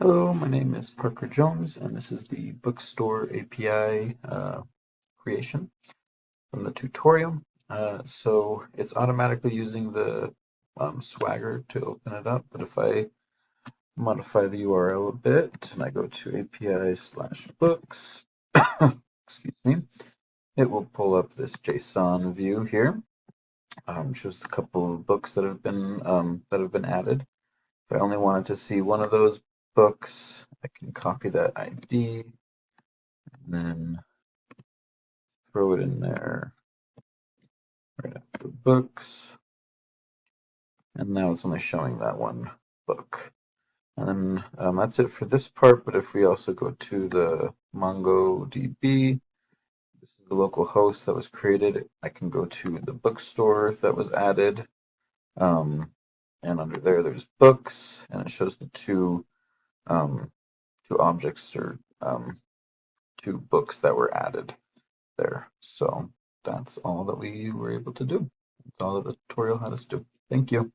Hello, my name is Parker Jones, and this is the Bookstore API creation from the tutorial. So it's automatically using the Swagger to open it up, but if I modify the URL a bit and I go to API/books, excuse me, it will pull up this JSON view here. Shows a couple of books that have been added. If I only wanted to see one of those books, I can copy that ID and then throw it in there right after books. And now it's only showing that one book. And then that's it for this part. But if we also go to the MongoDB, this is the local host that was created. I can go to the bookstore that was added. And under there, there's books, and it shows the um, two objects or two books that were added there. So that's all that we were able to do. That's all that the tutorial had us do. Thank you.